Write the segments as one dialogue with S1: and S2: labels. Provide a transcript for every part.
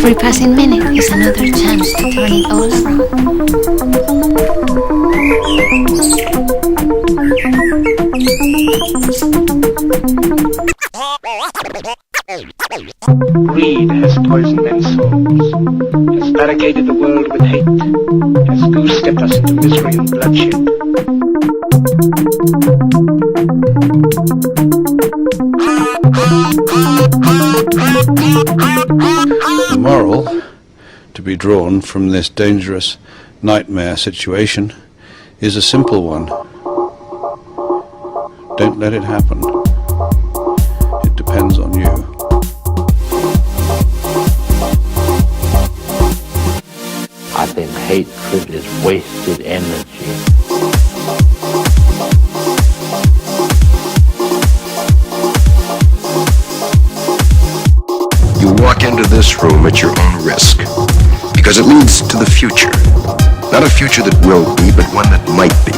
S1: Every passing minute is another chance to turn it all around.
S2: Greed has poisoned men's souls, has barricaded the world with hate, has goose-stepped us into misery and bloodshed.
S3: The moral to be drawn from this dangerous nightmare situation is a simple one. Don't let it happen. It depends on you.
S4: I think hatred is wasted energy.
S5: You walk into this room at your own risk, because it leads to the future. Not a future that will be, but one that might be.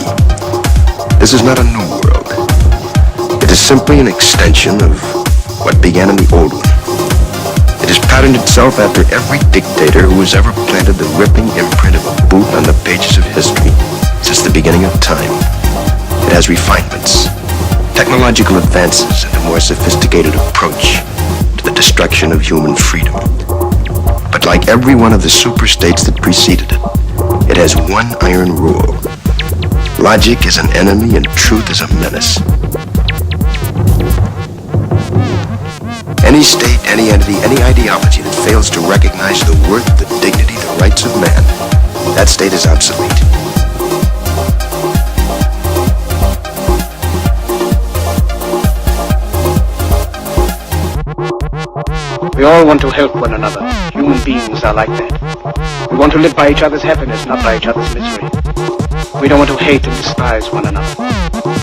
S5: This is not a new world. It is simply an extension of what began in the old one. It has patterned itself after every dictator who has ever planted the ripping imprint of a boot on the pages of history since the beginning of time. It has refinements, technological advances, and a more sophisticated approach to the destruction of human freedom. But like every one of the superstates that preceded it, it has one iron rule. Logic is an enemy and truth is a menace. Any state, any entity, any ideology that fails to recognize the worth, the dignity, the rights of man, that state is obsolete.
S2: We all want to help one another. Human beings are like that. We want to live by each other's happiness, not by each other's misery. We don't want to hate and despise one another.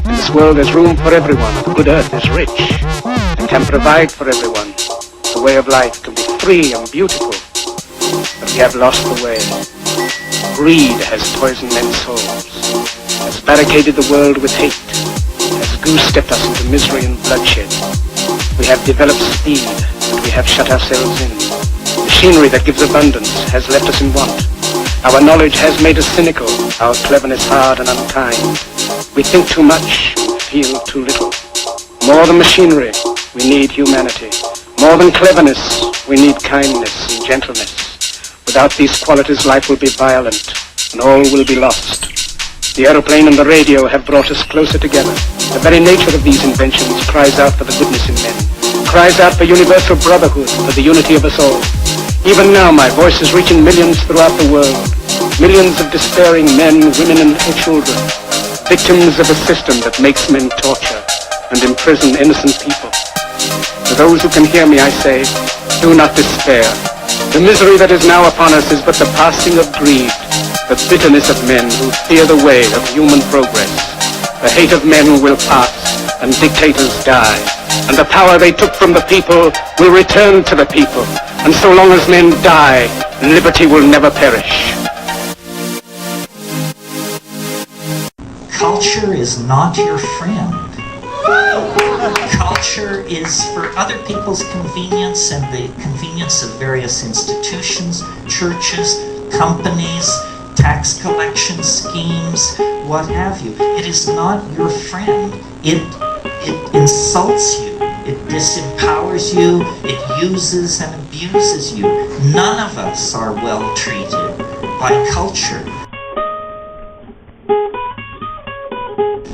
S2: In this world there's room for everyone. The good earth is rich and can provide for everyone. The way of life can be free and beautiful. But we have lost the way. Greed has poisoned men's souls, has barricaded the world with hate, has goose-stepped us into misery and bloodshed. We have developed speed, but we have shut ourselves in. Machinery that gives abundance has left us in want. Our knowledge has made us cynical, our cleverness hard and unkind. We think too much, feel too little. More than machinery, we need humanity. More than cleverness, we need kindness and gentleness. Without these qualities, life will be violent, and all will be lost. The aeroplane and the radio have brought us closer together. The very nature of these inventions cries out for the goodness in men, cries out for universal brotherhood, for the unity of us all. Even now, my voice is reaching millions throughout the world, millions of despairing men, women, and little children, victims of a system that makes men torture and imprison innocent people. To those who can hear me, I say, do not despair. The misery that is now upon us is but the passing of greed, the bitterness of men who fear the way of human progress. The hate of men will pass, and dictators die, and the power they took from the people will return to the people. And so long as men die, liberty will never perish.
S6: Culture is not your friend. Culture is for other people's convenience and the convenience of various institutions, churches, companies, tax collection schemes, what have you. It is not your friend. It insults you. It disempowers you. It uses and abuses you. None of us are well treated by culture.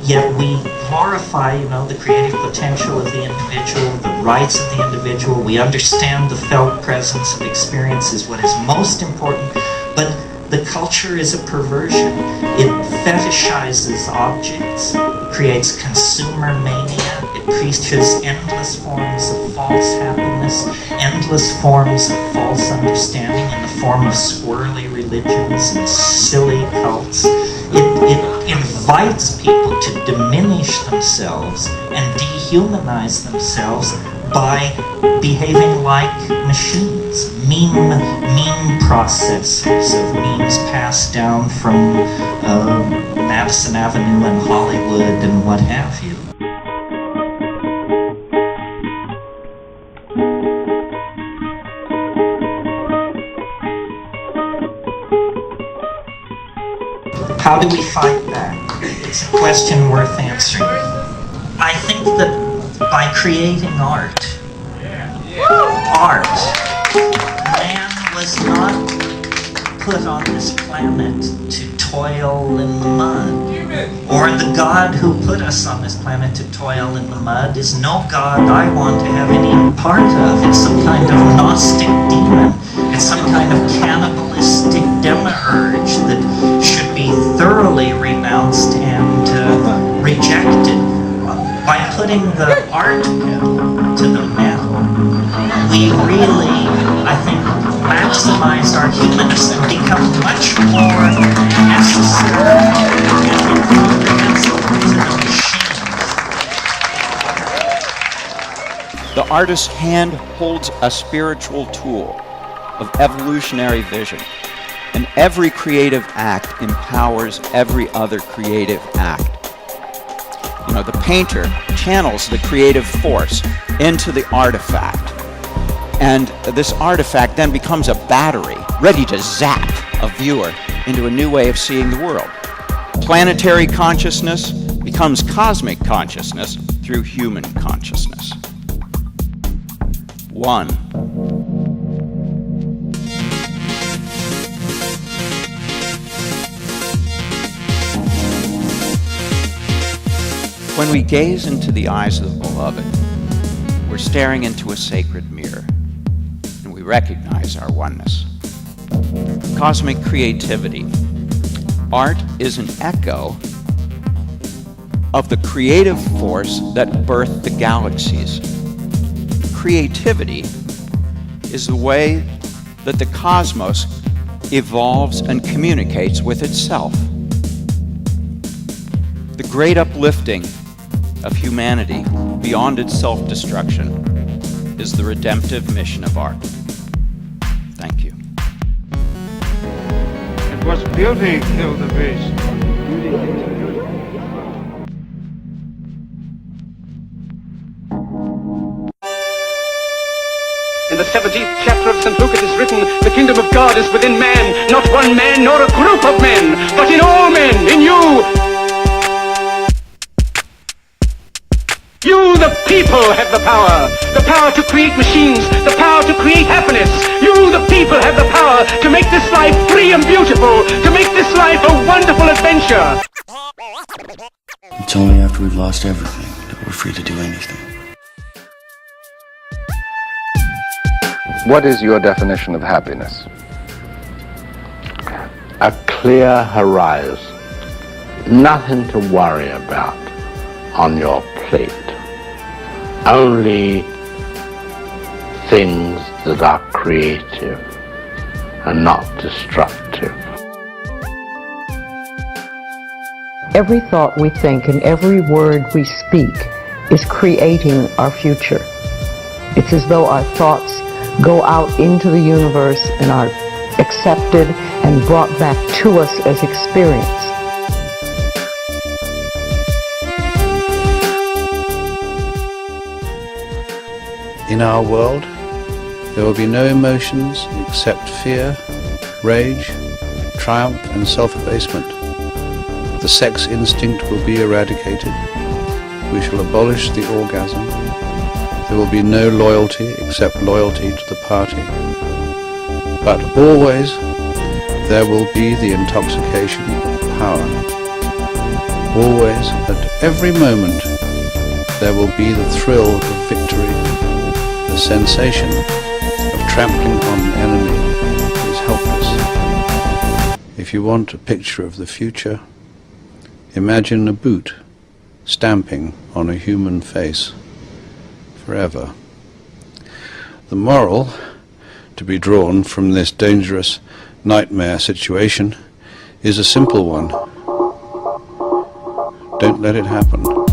S6: Yet we glorify, the creative potential of the individual, the rights of the individual. We understand the felt presence of experience is what is most important, but the culture is a perversion. It fetishizes objects, it creates consumer mania, it preaches endless forms of false happiness, endless forms of false understanding in the form of squirrely religions and silly cults. It invites people to diminish themselves and dehumanize themselves by behaving like machines, meme processors of memes passed down from Madison Avenue and Hollywood and what have you. How do we fight back? It's a question worth answering. I think that by creating art, man was not put on this planet to toil in the mud. Or the God who put us on this planet to toil in the mud is no God I want to have any part of. It's some kind of Gnostic demon. It's some kind of cannibalistic demiurge that should be thoroughly renounced and rejected. By putting the art pedal to the metal, we really, I think, maximize our humanism and become much more necessary and incomprehensible to the machines.
S7: The artist's hand holds a spiritual tool of evolutionary vision, and every creative act empowers every other creative act. You know, the painter channels the creative force into the artifact, and this artifact then becomes a battery ready to zap a viewer into a new way of seeing the world. Planetary consciousness becomes cosmic consciousness through human consciousness. 1. When we gaze into the eyes of the beloved, we're staring into a sacred mirror, and we recognize our oneness. Cosmic creativity. Art is an echo of the creative force that birthed the galaxies. Creativity is the way that the cosmos evolves and communicates with itself. The great uplifting of humanity beyond its self-destruction is the redemptive mission of art. Thank you.
S8: It was beauty killed the beast.
S2: In the 17th chapter of St. Luke it is written, the kingdom of God is within man, not one man nor a group of men, but in all men, in you. You, the people, have the power to create machines, the power to create happiness. You, the people, have the power to make this life free and beautiful, to make this life a wonderful adventure.
S9: It's only after we've lost everything that we're free to do anything.
S5: What is your definition of happiness?
S4: A clear horizon, nothing to worry about on your plate, only things that are creative and not destructive.
S10: Every thought we think and every word we speak is creating our future. It's as though our thoughts go out into the universe and are accepted and brought back to us as experience.
S3: In our world, there will be no emotions except fear, rage, triumph and self-abasement. The sex instinct will be eradicated. We shall abolish the orgasm. There will be no loyalty except loyalty to the party. But always there will be the intoxication of power. Always, at every moment, there will be the thrill of victory. The sensation of trampling on an enemy who is helpless. If you want a picture of the future, imagine a boot stamping on a human face forever. The moral to be drawn from this dangerous nightmare situation is a simple one. Don't let it happen.